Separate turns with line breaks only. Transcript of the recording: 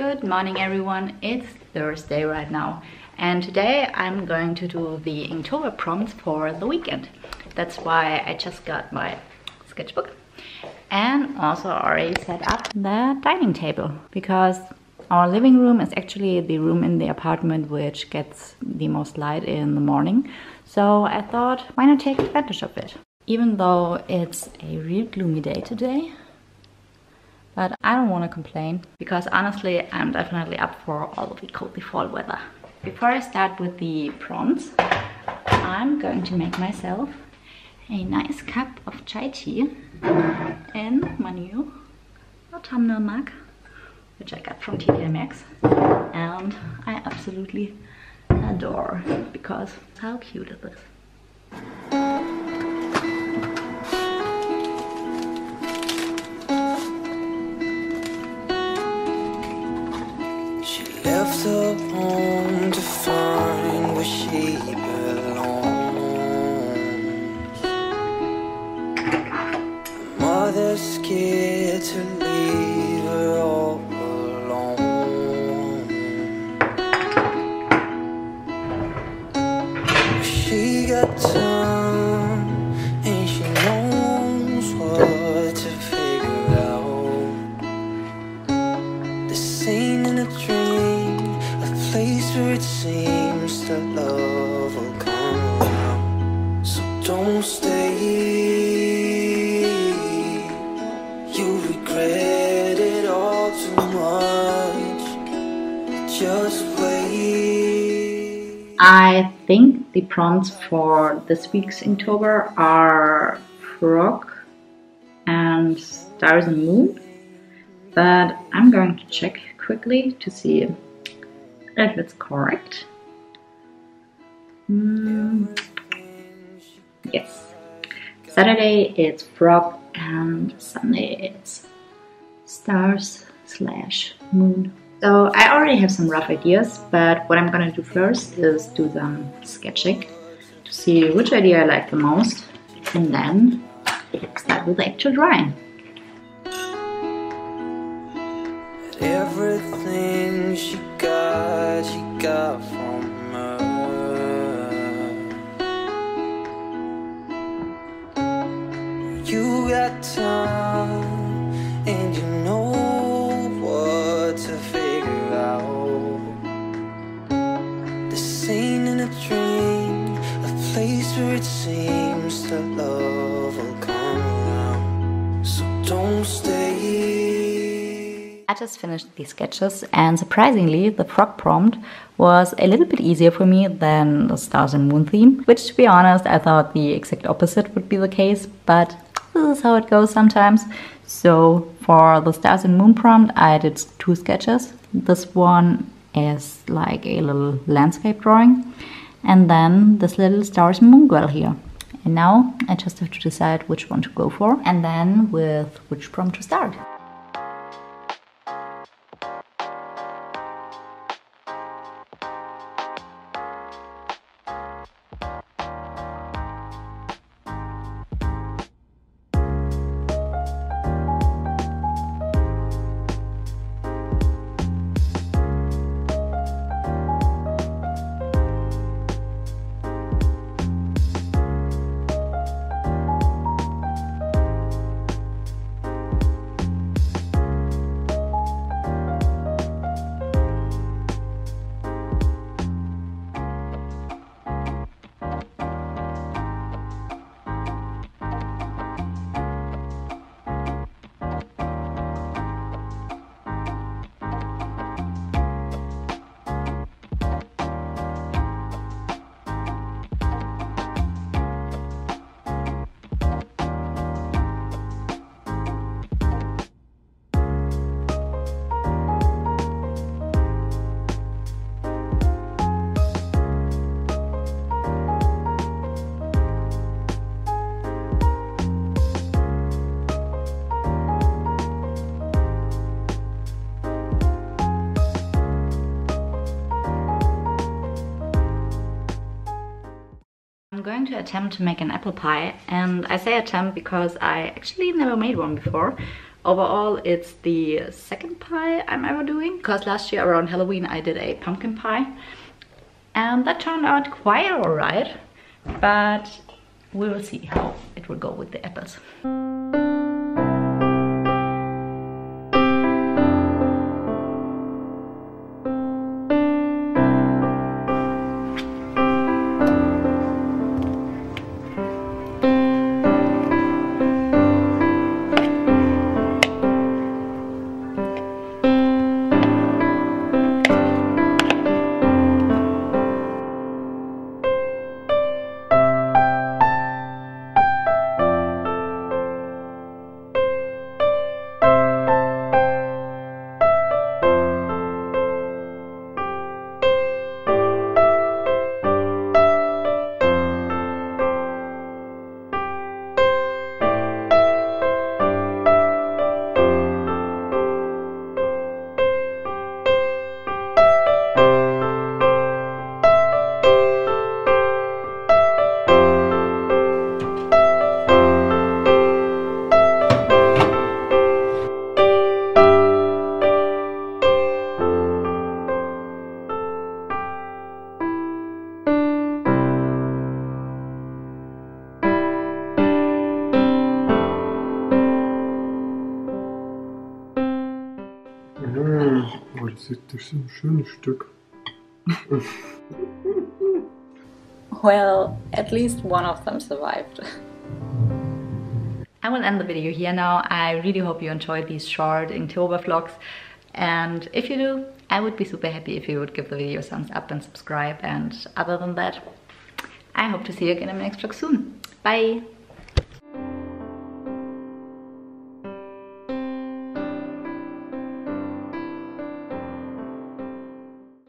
Good morning everyone, it's Thursday right now and today I'm going to do the Inktober prompts for the weekend. That's why I just got my sketchbook and also already set up the dining table, because our living room is actually the room in the apartment which gets the most light in the morning. So I thought, why not take advantage of it? Even though it's a real gloomy day today, but I don't want to complain, because honestly I'm definitely up for all of the cozy fall weather. Before I start with the prompts, I'm going to make myself a nice cup of chai tea in my new autumnal mug, which I got from TK Maxx, and I absolutely adore, because how cute is this?
Left her home to find where she belongs. Her mother's scared to leave her all alone. She got time and she knows what to figure out. This ain't in a dream, place where it seems that love will come around. So don't stay, you regret it all too much. Just wait.
I think the prompts for this week's Inktober are frog and stars and moon, but I'm going to check quickly to see if it's correct. Yes. Saturday it's frog and Sunday it's stars/moon. So I already have some rough ideas, but what I'm gonna do first is do some sketching to see which idea I like the most, and then start with the actual drawing.
Everything she got from her. You got time and you know what to figure out. This ain't in a dream, a place where it seems that love will come around. So don't stay.
I just finished these sketches, and surprisingly the frog prompt was a little bit easier for me than the stars and moon theme, which, to be honest, I thought the exact opposite would be the case, but this is how it goes sometimes. So for the stars and moon prompt I did 2 sketches. This one is like a little landscape drawing, and then this little stars and moon girl here. And now I just have to decide which one to go for, and then with which prompt to start. I'm going to attempt to make an apple pie, and I say attempt because I actually never made one before. Overall, it's the second pie I'm ever doing, because last year around Halloween I did a pumpkin pie and that turned out quite alright, but we will see how it will go with the apples.
Oh, das ist so ein schönes Stück.
Well, at least one of them survived. I will end the video here now. I really hope you enjoyed these short Inktober vlogs. And if you do, I would be super happy if you would give the video a thumbs up and subscribe. And other than that, I hope to see you again in my next vlog soon. Bye!